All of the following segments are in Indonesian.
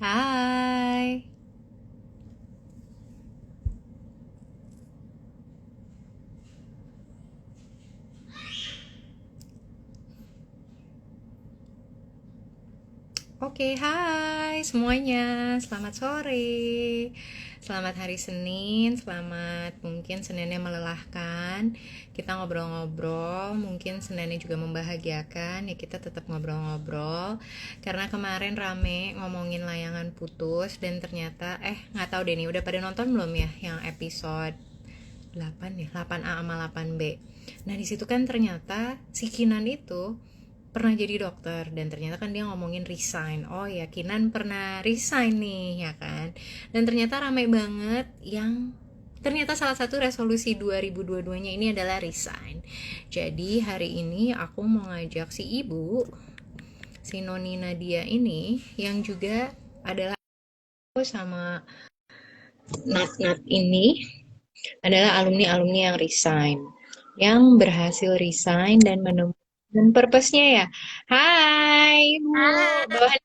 Hai. Oke, hai semuanya. Selamat sore. Selamat hari Senin, selamat mungkin Seninnya melelahkan. Kita ngobrol-ngobrol, mungkin Seninnya juga membahagiakan. Ya kita tetap ngobrol-ngobrol. Karena kemarin rame ngomongin layangan putus dan ternyata nggak tahu deh nih udah pada nonton belum ya yang episode 8 ya, 8A sama 8B. Nah, di situ kan ternyata si Kinan itu pernah jadi dokter dan ternyata kan dia ngomongin resign. Oh ya, Kinan pernah resign nih, ya kan? Dan ternyata ramai banget yang ternyata salah satu resolusi 2022-nya ini adalah resign. Jadi hari ini aku mau ngajak si ibu, si Noni Nadia ini yang juga adalah sama Nat Nat ini adalah alumni-alumni yang resign, yang berhasil resign dan menemukan purpose-nya ya. Hai, Bu. Ah, Bawahan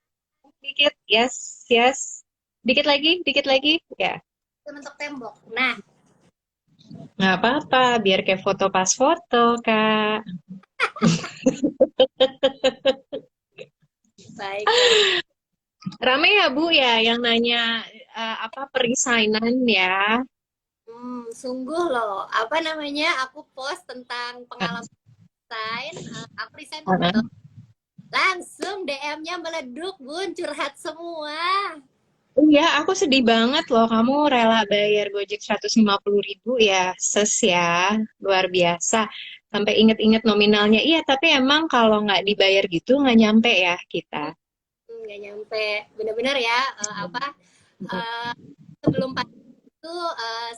dikit. Yes, yes. Dikit lagi. Ya, itu bentuk tembok. Nah, nggak apa-apa. Biar kayak foto pas foto, Kak. baik, baik. Rame ya, Bu, ya, yang nanya apa peresignan ya. Sungguh loh, apa namanya? Aku post tentang pengalaman resign, aku resign tuh betul. Langsung DM-nya meleduk, Bun, curhat semua. Iya, aku sedih banget loh. Kamu rela bayar Gojek 150.000 ya, ses ya, luar biasa. Sampai inget-inget nominalnya. Iya, tapi emang kalau nggak dibayar gitu nggak nyampe ya kita. Nggak nyampe, bener-bener ya, eh, sebelum pandemi itu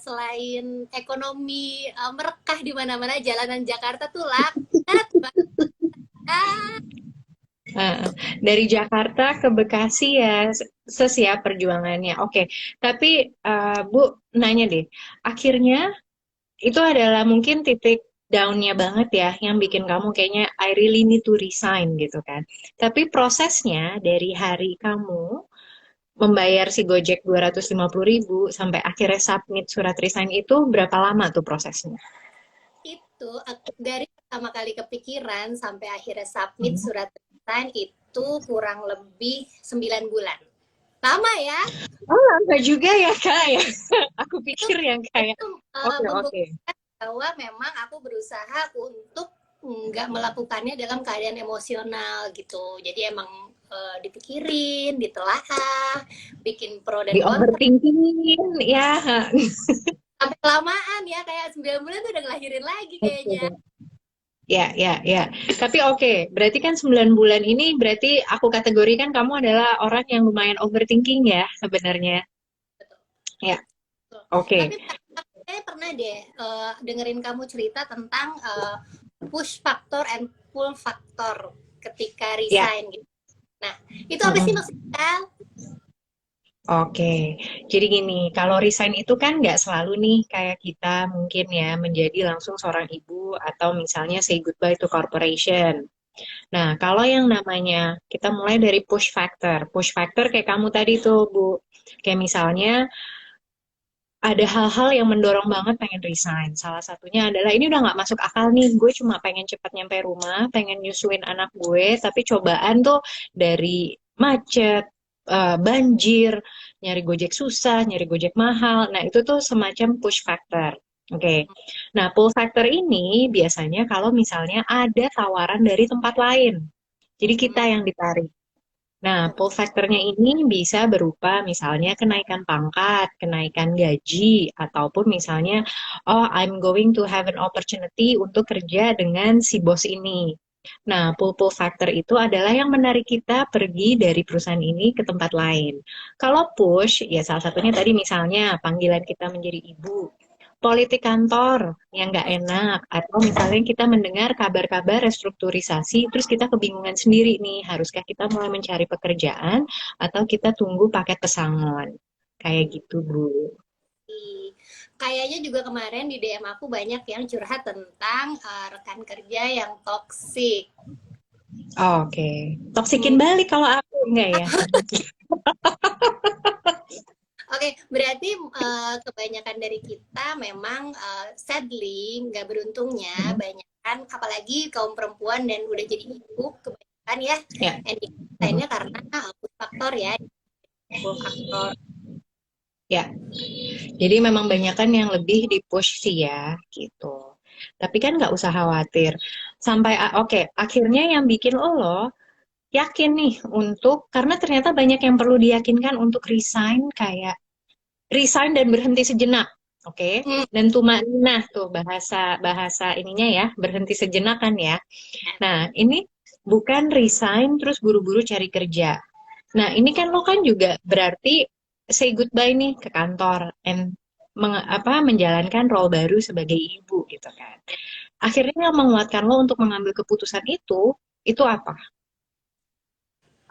selain ekonomi merekah di mana-mana, jalanan Jakarta tuh laknat banget. Heeh. Dari Jakarta ke Bekasi ya, ses ya perjuangannya. Oke, tapi Bu nanya deh, akhirnya itu adalah mungkin titik down-nya banget ya, yang bikin kamu kayaknya I really need to resign gitu kan. Tapi prosesnya dari hari kamu membayar si Gojek 250.000 sampai akhirnya submit surat resign itu berapa lama tuh prosesnya? Itu dari pertama kali kepikiran sampai akhirnya submit Hmm. surat resign itu kurang lebih 9 bulan. Lama ya? Oh, lama juga ya Kak ya. Aku Itu pikir yang kayak itu oke oke. membuktikan bahwa memang aku berusaha untuk nggak melakukannya dalam keadaan emosional gitu. Jadi emang dipikirin, ditelaah, bikin pro dan Di kontra. overthinkingin ya. Sampai kelamaan ya, kayak 9 bulan tuh udah ngelahirin lagi kayaknya. Oke. Ya, ya, ya. Tapi oke, berarti kan 9 bulan ini berarti aku kategorikan kamu adalah orang yang lumayan overthinking ya sebenarnya. Betul. Ya, Betul. Tapi oke. saya pernah deh dengerin kamu cerita tentang push factor and pull factor ketika Ya. resign gitu. Nah, itu apa sih Mm-mm. maksudnya? Oke, jadi gini, kalau resign itu kan nggak selalu nih kayak kita mungkin ya menjadi langsung seorang ibu atau misalnya say goodbye to corporation. Nah, kalau yang namanya kita mulai dari push factor kayak kamu tadi tuh Bu, kayak misalnya ada hal-hal yang mendorong banget pengen resign. Salah satunya adalah ini udah nggak masuk akal nih, gue cuma pengen cepat nyampe rumah, pengen nyusuin anak gue, tapi cobaan tuh dari macet, banjir, nyari Gojek susah, nyari Gojek mahal. Nah, itu tuh semacam push factor. Oke. Nah, pull factor ini biasanya kalau misalnya ada tawaran dari tempat lain. Jadi kita yang ditarik. Nah, pull factor-nya ini bisa berupa misalnya kenaikan pangkat, kenaikan gaji, ataupun misalnya, oh, I'm going to have an opportunity untuk kerja dengan si bos ini. Nah, pull factor itu adalah yang menarik kita pergi dari perusahaan ini ke tempat lain. Kalau push, ya salah satunya tadi misalnya panggilan kita menjadi ibu, politik kantor yang nggak enak, atau misalnya kita mendengar kabar-kabar restrukturisasi, terus kita kebingungan sendiri nih, haruskah kita mulai mencari pekerjaan atau kita tunggu paket pesangon, kayak gitu Bu. Kayaknya juga kemarin di DM aku banyak yang curhat tentang rekan kerja yang toksik. Oke, toksikin Hmm, balik kalau aku enggak ya. Oke, berarti kebanyakan dari kita memang sadly nggak beruntungnya banyak kan, apalagi kaum perempuan dan udah jadi ibu kebanyakan ya Ya. ending lainnya karena faktor ya, faktor. Ya, jadi memang banyakan yang lebih di-push sih ya, gitu. Tapi kan nggak usah khawatir. Sampai, oke, akhirnya yang bikin lo yakin nih untuk, karena ternyata banyak yang perlu diyakinkan untuk resign, kayak resign dan berhenti sejenak. Oke, Hmm, dan tumanina tuh bahasa bahasa ininya ya, berhenti sejenak kan ya. Nah, ini bukan resign terus buru-buru cari kerja. Nah, ini kan lo kan juga berarti say goodbye nih ke kantor and menjalankan role baru sebagai ibu gitu kan. Akhirnya yang menguatkan lo untuk mengambil keputusan itu apa?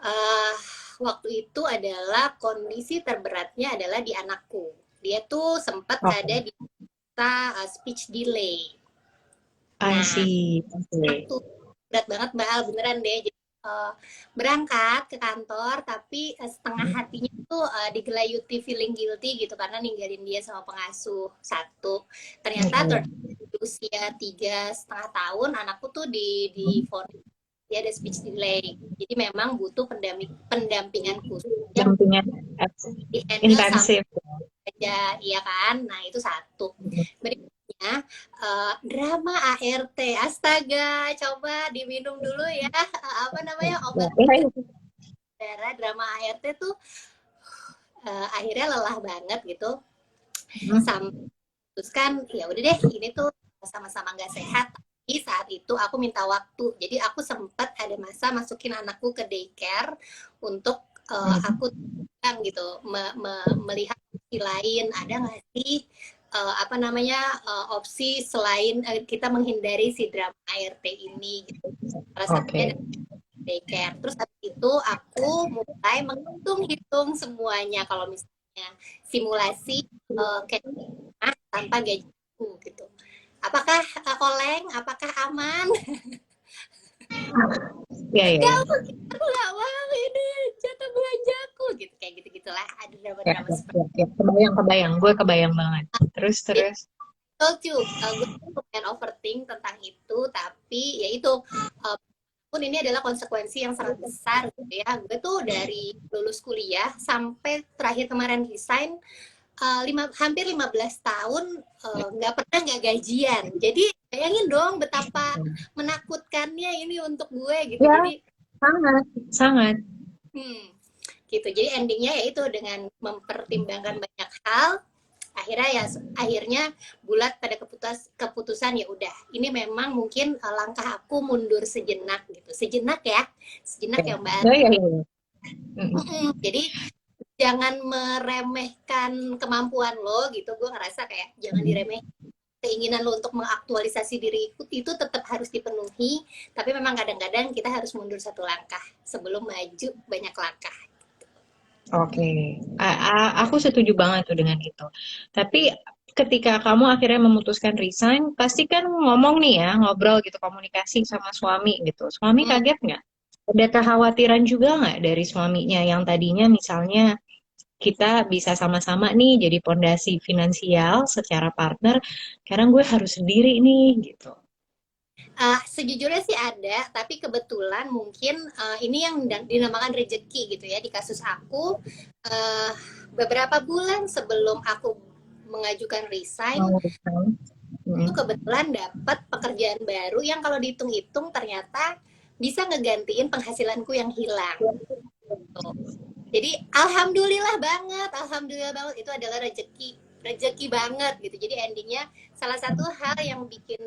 eh, waktu itu adalah kondisi terberatnya adalah di anakku. Dia tuh sempat ada Oke, di masa speech delay. I Nah, see. Oke. waktu berat banget Mbak Al, beneran deh. Jadi, berangkat ke kantor, tapi setengah hatinya tuh digelayuti feeling guilty gitu karena ninggalin dia sama pengasuh satu. Ternyata Oke. di usia 3,5 tahun, anakku tuh di vonis dia ada speech delay. Jadi memang butuh pendampingan khusus yang Dampingan di handle sama intensif. aja, iya kan? Nah itu satu. Berikutnya drama ART, astaga, coba diminum dulu ya. Apa namanya obat darah. Drama ART tuh akhirnya lelah banget gitu. Sampai kan ya udah deh ini tuh sama-sama nggak sehat. Tapi saat itu aku minta waktu, jadi aku sempat ada masa masukin anakku ke daycare untuk aku gitu melihat opsi lain ada nggak sih apa namanya opsi selain kita menghindari si drama ART ini gitu. Salah satunya Oke. adalah daycare. Terus habis itu aku mulai menghitung-hitung semuanya kalau misalnya simulasi kayak tanpa gajiku gitu. Apakah oleng? Apakah aman? Ya, ya, Gak ya. mungkin, aku gak mau ini jatah belanjaku gitu, kayak gitu-gitulah, ada Ya, drama-drama ya, seperti ya, ya. Kebayang, kebayang. Gue kebayang banget. Terus, itu. terus. Told you, gue lumayan overthink tentang itu, tapi ya itu pun ini adalah konsekuensi yang sangat besar gitu ya. Gue tuh dari lulus kuliah sampai terakhir kemarin resign hampir 15 tahun nggak pernah nggak gajian. Jadi bayangin dong betapa menakutkannya ini untuk gue gitu. Ya, Jadi sangat, sangat. hmm, gitu. Jadi endingnya yaitu dengan mempertimbangkan banyak hal, akhirnya bulat pada keputusan ya udah ini memang mungkin langkah aku mundur sejenak gitu, sejenak ya, sejenak Ya, yang mbak. ya, ya, ya. Mm-mm. Jadi jangan meremehkan kemampuan lo gitu, gue ngerasa kayak jangan diremeh, keinginan lo untuk mengaktualisasi diri itu tetap harus dipenuhi, tapi memang kadang-kadang kita harus mundur satu langkah sebelum maju banyak langkah. Oke, aku setuju banget tuh dengan itu. Tapi ketika kamu akhirnya memutuskan resign, pasti kan ngomong nih ya, ngobrol gitu, komunikasi sama suami gitu. Suami Hmm. kaget nggak? Ada kekhawatiran juga nggak dari suaminya yang tadinya misalnya kita bisa sama-sama nih jadi pondasi finansial secara partner, sekarang gue harus sendiri nih gitu. Sejujurnya sih ada, tapi kebetulan mungkin ini yang dinamakan rezeki gitu ya di kasus aku. Uh, Beberapa bulan sebelum aku mengajukan resign, Oh, resign. itu Hmm. kebetulan dapat pekerjaan baru yang kalau dihitung-hitung ternyata bisa ngegantiin penghasilanku yang hilang. Tuh. Jadi alhamdulillah banget itu adalah rezeki, rezeki banget gitu. Jadi endingnya salah satu hal yang bikin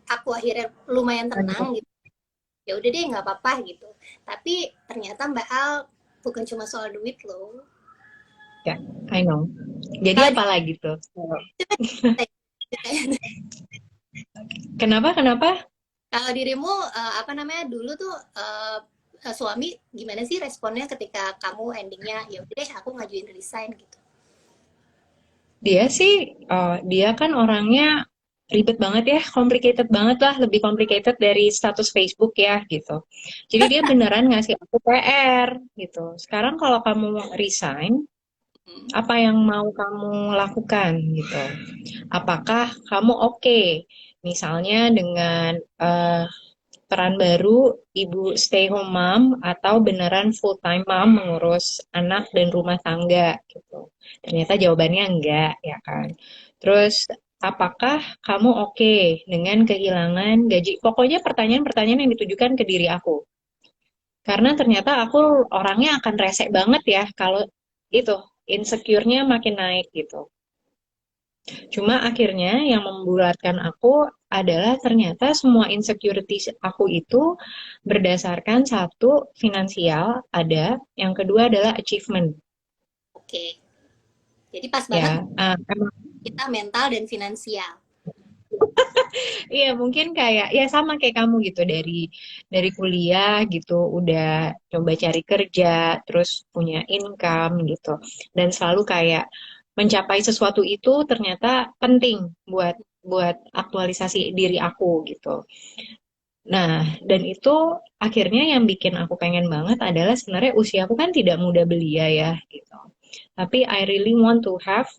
aku akhirnya lumayan tenang gitu. Ya udah deh nggak apa-apa gitu. Tapi ternyata Mbak Al bukan cuma soal duit loh. Ya, I know. Jadi Kalau di apa lagi tuh? Kenapa, kenapa? kalau dirimu apa namanya dulu tuh suami gimana sih responnya ketika kamu endingnya ya udah deh aku ngajuin resign gitu. Dia sih, dia kan orangnya ribet banget ya, complicated banget lah, lebih complicated dari status Facebook ya gitu. Jadi dia beneran ngasih aku PR gitu. Sekarang kalau kamu resign, Hmm. apa yang mau kamu lakukan gitu? Apakah kamu oke misalnya dengan peran baru ibu stay home mom atau beneran full time mom mengurus anak dan rumah tangga gitu. Ternyata jawabannya enggak ya kan. Terus apakah kamu oke dengan kehilangan gaji? Pokoknya pertanyaan-pertanyaan yang ditujukan ke diri aku. Karena ternyata aku orangnya akan rese banget ya kalau itu insecure-nya makin naik gitu. Cuma akhirnya yang membulatkan aku adalah ternyata semua insecurities aku itu berdasarkan satu finansial ada, yang kedua adalah achievement. Oke. Jadi pas banget Ya, emang kita mental dan finansial. iya mungkin kayak ya sama kayak kamu gitu dari kuliah gitu udah coba cari kerja terus punya income gitu dan selalu kayak mencapai sesuatu itu ternyata penting buat buat aktualisasi diri aku gitu. Nah, dan itu akhirnya yang bikin aku pengen banget adalah sebenarnya usiaku kan tidak muda belia ya gitu. Tapi I really want to have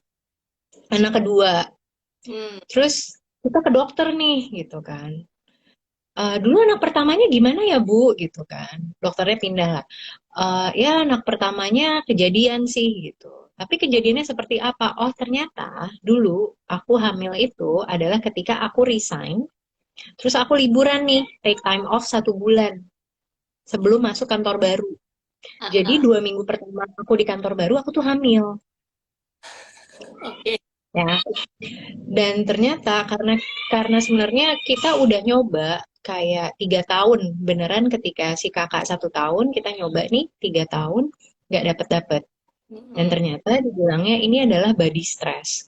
anak kedua. Hmm. Terus kita ke dokter nih gitu kan. Dulu anak pertamanya gimana ya Bu gitu kan. Dokternya pindah lah. Ya anak pertamanya kejadian sih gitu. Tapi kejadiannya seperti apa? Oh ternyata dulu aku hamil itu adalah ketika aku resign. Terus aku liburan nih, take time off 1 bulan sebelum masuk kantor baru. Jadi Aha. 2 minggu pertama aku di kantor baru, aku tuh hamil. Oke. Ya, dan ternyata karena sebenarnya kita udah nyoba kayak 3 tahun beneran ketika si kakak 1 tahun kita nyoba nih 3 tahun nggak dapet. Dan Mm-mm. ternyata dibilangnya ini adalah body stress.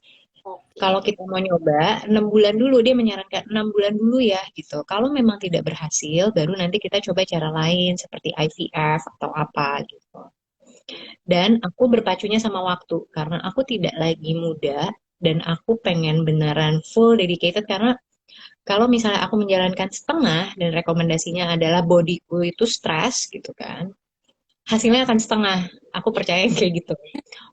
Kalau Oke. kita mau nyoba 6 bulan dulu, dia menyarankan 6 bulan dulu ya gitu. Kalau memang tidak berhasil, baru nanti kita coba cara lain seperti IVF atau apa gitu. Dan aku berpacunya sama waktu karena aku tidak lagi muda dan aku pengen beneran full dedicated karena kalau misalnya aku menjalankan setengah dan rekomendasinya adalah bodyku itu stres gitu kan, hasilnya akan setengah. Aku Ya. percaya kayak gitu.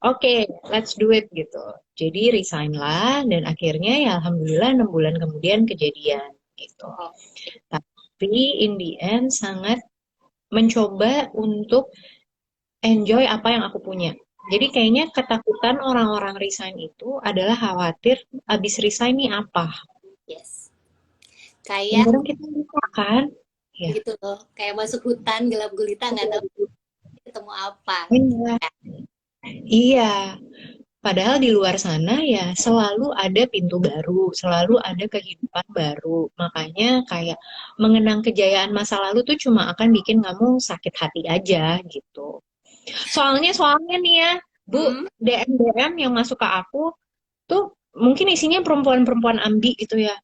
Oke, let's do it gitu. Jadi resign lah dan akhirnya ya alhamdulillah 6 bulan kemudian kejadian gitu. Oke. Tapi in the end sangat mencoba untuk enjoy apa yang aku punya. Jadi kayaknya ketakutan orang-orang resign itu adalah khawatir abis resign nih apa. Yes. Dan Kayak kadang kita lupa kan? Ya. gitu loh. Kayak masuk hutan gelap gulita nggak tahu ketemu apa gitu. Iya. Iya. Padahal di luar sana ya selalu ada pintu baru, selalu ada kehidupan baru. Makanya kayak mengenang kejayaan masa lalu tuh cuma akan bikin kamu sakit hati aja gitu. Soalnya nih ya, Bu, Hmm. DM-DM yang masuk ke aku tuh mungkin isinya perempuan-perempuan ambi gitu ya.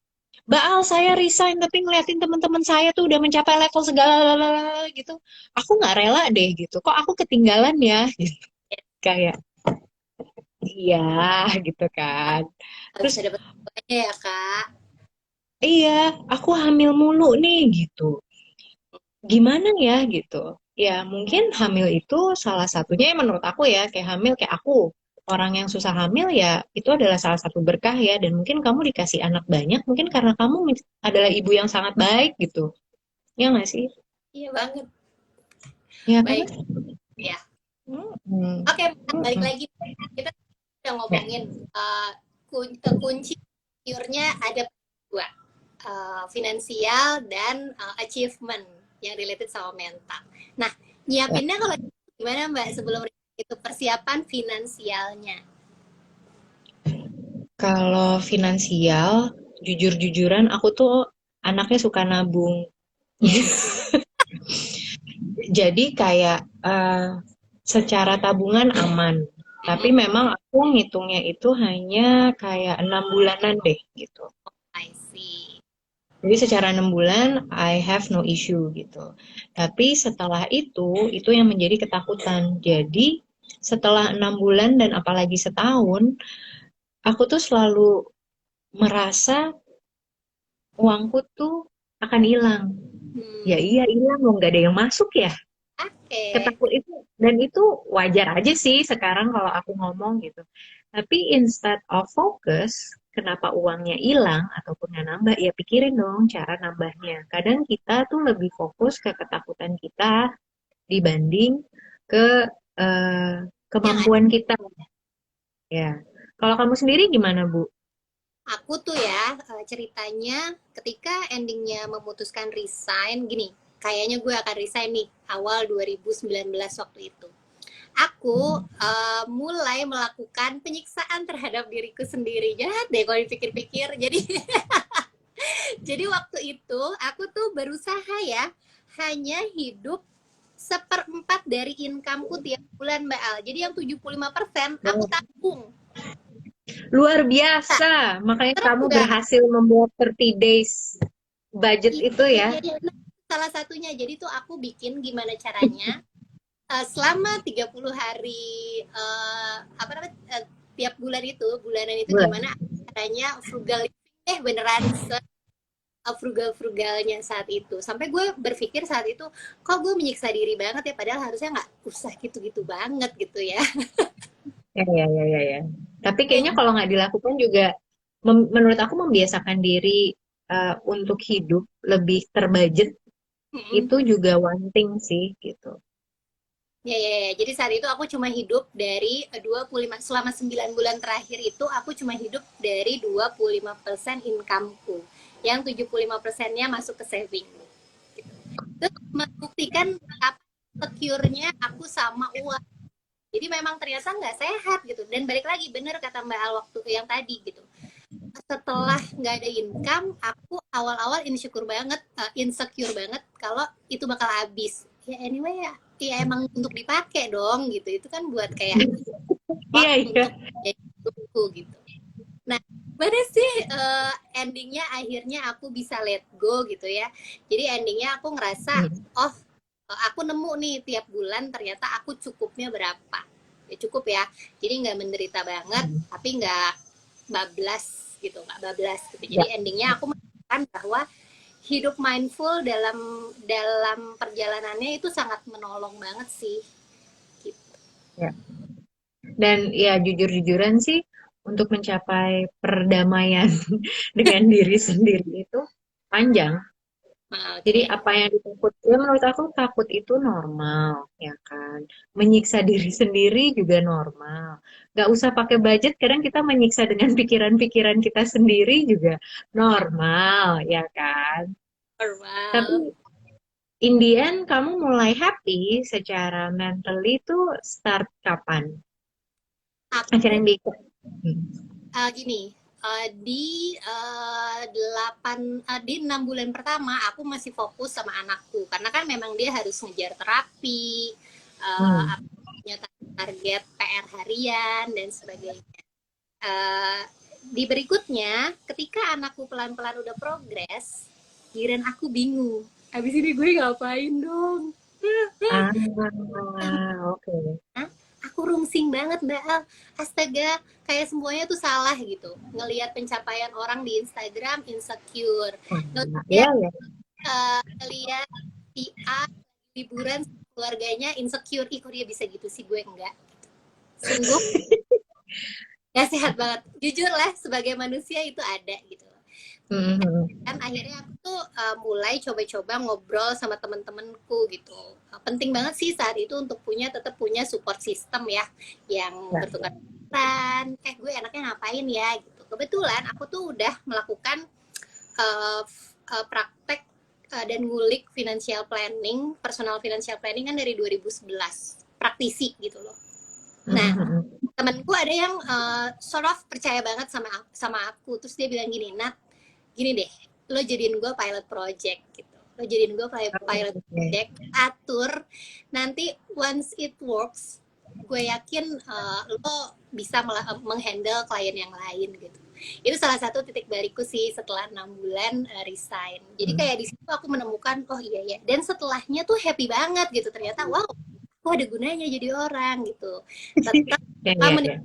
Baal saya resign tapi ngeliatin teman-teman saya tuh udah mencapai level segala gitu. Aku nggak rela deh gitu. Kok aku ketinggalan ya? Gitu. Kayak iya gitu kan. Nggak Terus bisa dapat semuanya ya Kak. iya, aku hamil mulu nih gitu. Gimana ya gitu. Ya mungkin hamil itu salah satunya yang menurut aku ya kayak hamil kayak aku. Orang yang susah hamil ya itu adalah salah satu berkah ya dan mungkin kamu dikasih anak banyak mungkin karena kamu adalah ibu yang sangat baik gitu. Ya nggak sih? Iya banget. Ya kan? Baik. Ya. Mm-mm. Oke, balik Mm-mm. lagi. Kita udah Ya, ngomongin kunci secure-nya ada dua. Finansial dan achievement yang related sama mental. Nah, ya. nyiapinnya kalau gimana Mbak sebelum itu persiapan finansialnya? Kalau finansial, jujur-jujuran aku tuh anaknya suka nabung. Yes. Jadi kayak secara tabungan aman. Tapi Mm-mm. memang aku ngitungnya itu hanya kayak 6 bulanan deh gitu. I see. Jadi secara 6 bulan I have no issue gitu. Tapi setelah itu yang menjadi ketakutan. Jadi setelah 6 bulan dan apalagi setahun, aku tuh selalu merasa uangku tuh akan hilang. Ya Hmm, iya hilang, mau nggak ada yang masuk ya. oke. Ketakut itu, dan itu wajar aja sih sekarang kalau aku ngomong gitu. Tapi instead of focus, kenapa uangnya hilang ataupun nggak nambah, ya pikirin dong cara nambahnya. Kadang kita tuh lebih fokus ke ketakutan kita dibanding ke eh, Yang ada. kemampuan kita. Ya, kalau kamu sendiri gimana, Bu? Aku tuh ya, ceritanya ketika endingnya memutuskan resign, gini, kayaknya gue akan resign nih, awal 2019 waktu itu. Aku mulai melakukan penyiksaan terhadap diriku sendiri. Jahat deh kalau dipikir-pikir. Jadi jadi waktu itu aku tuh berusaha ya, hanya hidup seperempat dari incomeku tiap bulan Mbak Al. Jadi yang 75% aku tabung. Luar biasa, makanya Serem kamu nggak? berhasil membuat 30 days budget itu Iya, ya. iya, iya. Nah, salah satunya. Jadi tuh aku bikin gimana caranya selama 30 hari apa namanya tiap bulan itu, bulanan itu gimana Bulan. caranya frugal living beneran frugal-frugalnya saat itu. Sampai gue berpikir saat itu, kok gue menyiksa diri banget ya, padahal harusnya nggak usah gitu-gitu banget gitu ya. Ya, ya, ya, ya, ya. Tapi kayaknya kalau nggak dilakukan juga, menurut aku membiasakan diri untuk hidup lebih terbudget itu juga one thing sih gitu. Ya, ya, ya. Jadi saat itu aku cuma hidup dari 25, selama 9 bulan terakhir itu aku cuma hidup dari 25% incomeku. Yang 75%-nya masuk ke saving. Gitu. Terus membuktikan apa secure-nya aku sama uang. Jadi memang ternyata nggak sehat gitu. Dan balik lagi bener kata Mbak Al waktu yang tadi gitu. Setelah nggak ada income, aku awal-awal insecure banget kalau itu bakal habis. Ya anyway ya, ya emang untuk dipakai dong gitu. Itu kan buat kayak Iya, sport iya. untuk jadi hidupku gitu. Nah, mana sih endingnya akhirnya aku bisa let go gitu ya. Jadi endingnya aku ngerasa, Hmm. oh aku nemu nih tiap bulan ternyata aku cukupnya berapa. Ya cukup ya. Jadi nggak menderita banget, tapi nggak bablas gitu, nggak bablas gitu. Ya, Jadi endingnya aku menemukan bahwa hidup mindful dalam dalam perjalanannya itu sangat menolong banget sih. Gitu. ya. Dan ya jujur-jujuran sih untuk mencapai perdamaian dengan diri sendiri itu panjang. Nah, Jadi oke. apa yang ditakut, ya menurut aku takut itu normal, ya kan. Menyiksa diri sendiri juga normal. Gak usah pakai budget, kadang kita menyiksa dengan pikiran-pikiran kita sendiri juga normal, ya kan. Tapi Normal. in the end, kamu mulai happy secara mentally itu start kapan? Aku Akhirnya di. Hmm. gini, di 6 bulan pertama aku masih fokus sama anakku karena kan memang dia harus ngejar terapi, Hmm. apa, punya target PR harian dan sebagainya. Eh, di berikutnya, ketika anakku pelan-pelan udah progres, giliran aku bingung. Habis ini gue ngapain dong? Ah, oke. Hah? Aku rungsing banget Mbak Al. Astaga, kayak semuanya tuh salah gitu. Ngelihat pencapaian orang di Instagram insecure. Ah, ya, Ngelihat ya. ngelihat si A liburan sama keluarganya insecure. Ih, kok dia bisa gitu sih, gue enggak. Sungguh gak sehat banget. Jujur lah, sebagai manusia itu ada gitu. Hmm. Kan akhirnya aku tuh mulai coba-coba ngobrol sama temen-temenku gitu. Penting banget sih saat itu untuk tetap punya support system ya, yang Ya. bertukar pikiran, gue enaknya ngapain ya gitu. Kebetulan aku tuh udah melakukan praktek dan ngulik financial planning, personal financial planning kan dari 2011, praktisi gitu loh. Nah, Hmm. temanku ada yang sort of percaya banget sama aku, terus dia bilang gini, Nat, gini deh, lo jadiin gue pilot project gitu, lo jadiin gue pilot Oke. project, atur, nanti once it works gue yakin lo bisa menghandle klien yang lain gitu. Itu salah satu titik balikku sih setelah 6 bulan resign. Jadi Hmm. kayak di situ aku menemukan, oh iya ya, dan setelahnya tuh happy banget gitu, ternyata wow, aku ada gunanya jadi orang gitu, tetap Ya, ya, ya.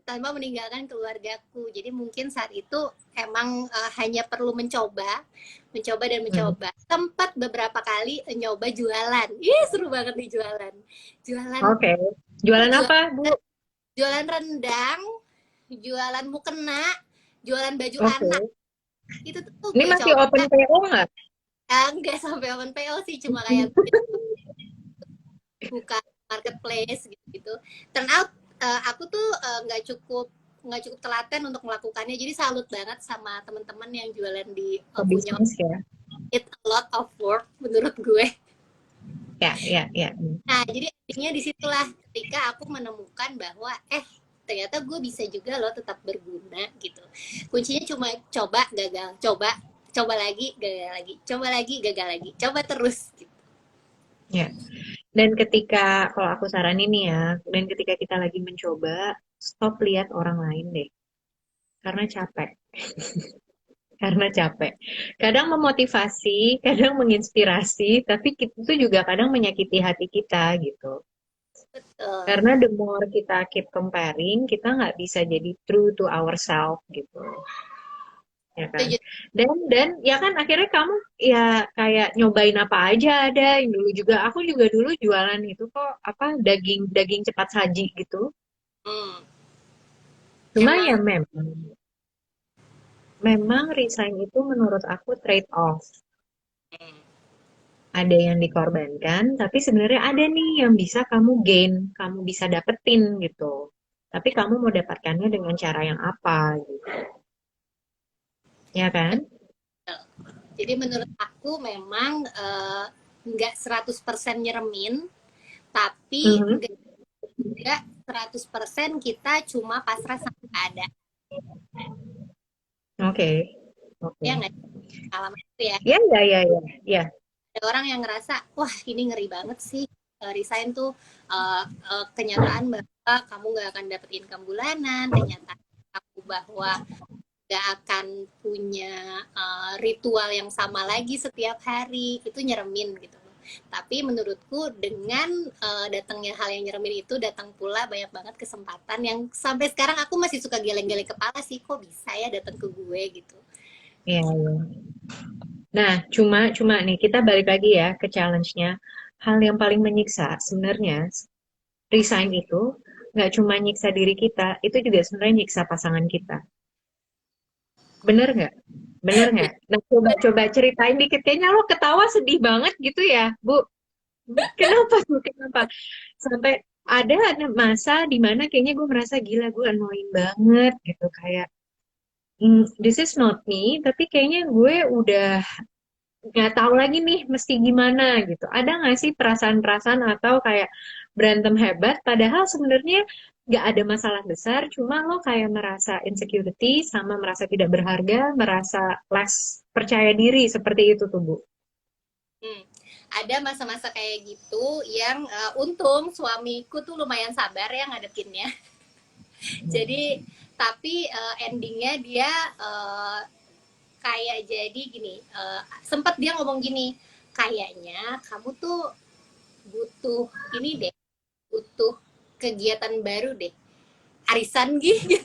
tanpa meninggalkan keluargaku. Jadi mungkin saat itu emang hanya perlu mencoba, mencoba dan Hmm. mencoba. Sempat beberapa kali nyoba jualan. Ih, seru banget nih jualan. Jualan Oke. Jualan jualan, apa, Bu? jualan rendang, jualan mukena, jualan baju anak. Oke. Itu tuh Ini gue masih coba. open PO nggak? Enggak sampai open PO sih, cuma kayak buka marketplace gitu-gitu. Turn out aku tuh nggak cukup telaten untuk melakukannya. Jadi salut banget sama teman-teman yang jualan di punya. Pebisnis ya. It's a lot of work menurut gue. Ya, ya, ya. Nah, jadi intinya disitulah ketika aku menemukan bahwa ternyata gue bisa juga loh tetap berguna gitu. Kuncinya cuma coba gagal, coba lagi gagal lagi, coba lagi gagal lagi, coba terus gitu. Ya. Dan ketika, kalau aku saranin nih ya, dan ketika kita lagi mencoba, stop lihat orang lain deh. Karena capek. Karena capek. Kadang memotivasi, kadang menginspirasi, tapi itu juga kadang menyakiti hati kita gitu. Betul. Karena the more kita keep comparing, kita nggak bisa jadi true to ourselves gitu. Ya kan? Setuju. Dan ya kan akhirnya kamu ya kayak nyobain apa aja ada yang dulu juga aku juga dulu jualan itu kok apa daging daging cepat saji gitu. Hmm, Cuma ya emang. memang resign itu menurut aku trade off. Hmm. Ada yang dikorbankan, tapi sebenarnya ada nih yang bisa kamu gain, kamu bisa dapetin gitu. Tapi kamu mau dapatkannya dengan cara yang apa gitu. Ya kan? Jadi menurut aku memang nggak 100% nyeremin, tapi Mhm. nggak juga 100% kita cuma pasrah sama keadaan. Oke. Oke. Ya nggak pengalaman itu ya. Ya, ya, ya, ya. Ya. Ada orang yang ngerasa, wah ini ngeri banget sih, resign tuh kenyataan bahwa kamu nggak akan dapet income bulanan, kenyataan aku bahwa nggak akan punya ritual yang sama lagi setiap hari, itu nyeremin gitu loh. Tapi menurutku dengan datangnya hal yang nyeremin itu datang pula banyak banget kesempatan yang sampai sekarang aku masih suka geleng-geleng kepala sih, kok bisa ya datang ke gue gitu. Ya, ya. Nah, cuma nih kita balik lagi ya ke challenge-nya. Hal yang paling menyiksa sebenarnya resign itu nggak cuma nyiksa diri kita, itu juga sebenarnya nyiksa pasangan kita. Bener nggak? Bener nggak? Nah, coba ceritain dikit. Kayaknya lo ketawa sedih banget gitu ya, Bu. Kenapa tuh? Kenapa? Sampai ada masa di mana kayaknya gue merasa gila, gue annoying banget gitu. Kayak, this is not me, tapi kayaknya gue udah nggak tahu lagi nih mesti gimana gitu. Ada nggak sih perasaan-perasaan atau kayak berantem hebat, padahal sebenarnya nggak ada masalah besar, cuma lo kayak merasa insecurity sama merasa tidak berharga, merasa less percaya diri seperti itu tuh, Bu. Hmm. Ada masa-masa kayak gitu yang untung suamiku tuh lumayan sabar ya ngadepinnya. Jadi tapi endingnya dia uh, kayak jadi gini, sempat dia ngomong gini, kayaknya kamu tuh butuh ini deh, butuh kegiatan baru deh, arisan gitu.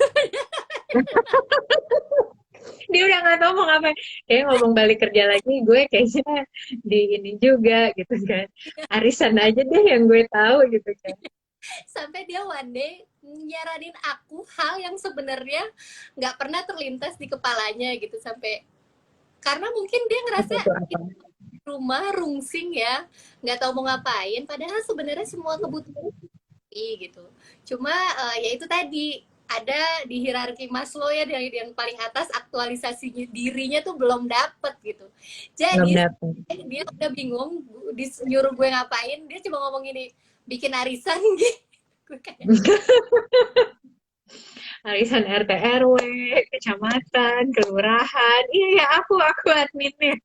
Dia udah nggak tahu mau ngapain. Kayak ngomong balik kerja lagi, gue kayaknya di ini juga gitu kan. Arisan aja deh yang gue tahu gitu kan. Sampai dia one day nyaranin aku hal yang sebenarnya nggak pernah terlintas di kepalanya gitu, sampai karena mungkin dia Apa ngerasa tuh apa? rumah rungsing ya, nggak tahu mau ngapain, padahal sebenarnya semua kebutuhan gitu. Cuma ya itu tadi, ada di hierarki Maslow ya, dari yang paling atas aktualisasi dirinya tuh belum dapet gitu. Belum Jadi dapet. dia udah bingung nyuruh gue ngapain, dia cuma ngomong gini, bikin arisan gitu. Gue kayak Arisan RT RW, kecamatan, kelurahan. Iya ya, aku adminnya.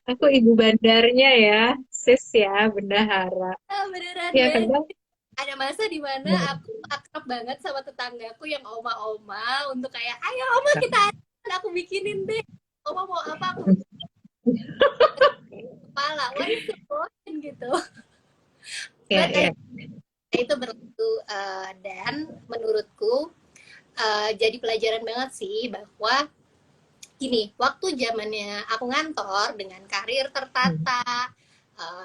Aku ibu bandarnya ya, sis ya, bendahara. beneran Ya deh. kadang. Ada masa di mana Hmm. aku akrab banget sama tetanggaku yang oma-oma untuk kayak, ayo oma kita arisan, aku bikinin deh. Oma mau apa, aku kepala. What is the point gitu. Ya, But ya. itu berlaku Dan menurutku jadi pelajaran banget sih bahwa gini, waktu zamannya aku ngantor dengan karir Hmm. tertata,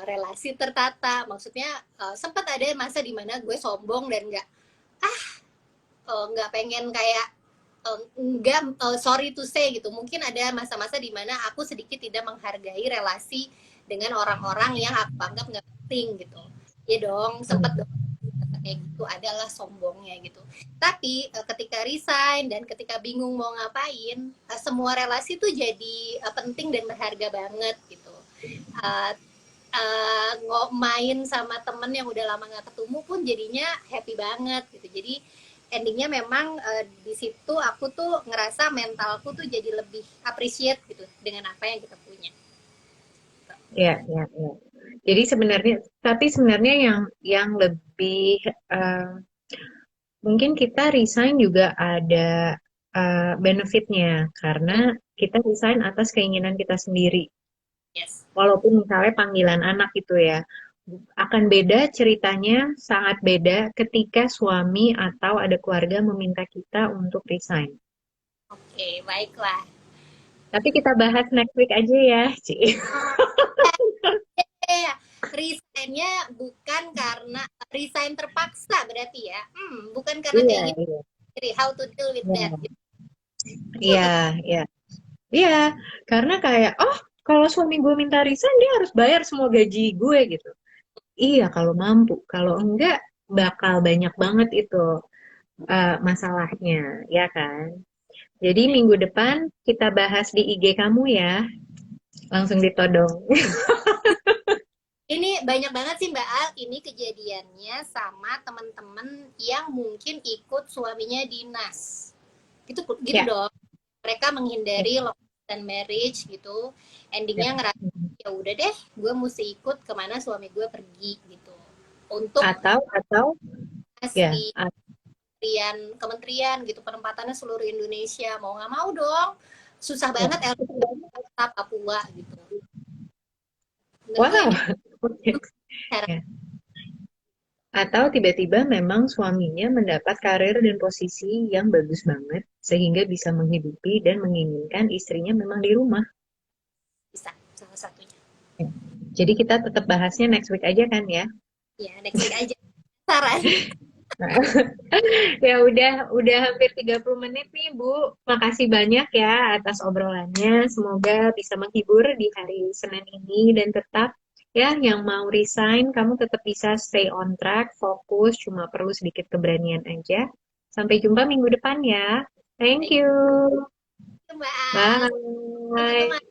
relasi tertata, maksudnya sempat ada masa di mana gue sombong dan nggak pengen kayak nggak sorry to say gitu. Mungkin ada masa-masa di mana aku sedikit tidak menghargai relasi dengan orang-orang yang aku anggap nggak penting gitu. Ya dong, sempet dong Hmm. kayak gitu, adalah sombongnya gitu. Tapi ketika resign dan ketika bingung mau ngapain, semua relasi tuh jadi penting dan berharga banget gitu. Uh, main sama temen yang udah lama nggak ketemu pun jadinya happy banget gitu. Jadi endingnya memang di situ aku tuh ngerasa mentalku tuh jadi lebih appreciate gitu dengan apa yang kita punya. Ya, ya, ya. Jadi sebenarnya, tapi sebenarnya yang lebih eh, mungkin kita resign juga ada benefitnya karena kita resign atas keinginan kita sendiri. Yes. Walaupun misalnya panggilan anak itu ya, akan beda ceritanya, sangat beda ketika suami atau ada keluarga meminta kita untuk resign. Oke, baiklah. Tapi kita bahas next week aja ya, Ci. Eh, resignnya bukan karena resign terpaksa berarti ya. Bukan karena Iya, keinginan iya, sendiri. How to deal with that iya, gitu. iya, iya. Iya, karena kayak, oh, kalau suami gue minta resign, dia harus bayar semua gaji gue gitu. Iya, kalau mampu. Kalau enggak, bakal banyak banget itu masalahnya, ya kan? Jadi minggu depan kita bahas di IG kamu ya, langsung ditodong. Ini banyak banget sih Mbak Al, ini kejadiannya sama teman-teman yang mungkin ikut suaminya dinas. Gitu gitu Ya, dong. Mereka ya, menghindari long distance marriage gitu. ya. Endingnya ngerasa ya udah deh, gue mesti ikut kemana suami gue pergi gitu. Untuk Atau, ya, di kementerian gitu penempatannya seluruh Indonesia mau nggak mau dong susah ya. banget Papua gitu menurutku Wow, ini oke. cara Ya. Atau tiba-tiba memang suaminya mendapat karir dan posisi yang bagus banget, sehingga bisa menghidupi dan menginginkan istrinya memang di rumah. bisa salah satunya Ya. Jadi kita tetap bahasnya next week aja kan ya. ya next week aja saran. Ya udah hampir 30 menit nih Bu. Makasih banyak ya atas obrolannya. Semoga bisa menghibur di hari Senin ini dan tetap ya yang mau resign kamu tetap bisa stay on track, fokus, cuma perlu sedikit keberanian aja. Sampai jumpa minggu depan ya. Thank Thank you. you Mbak Al, Bye. teman-teman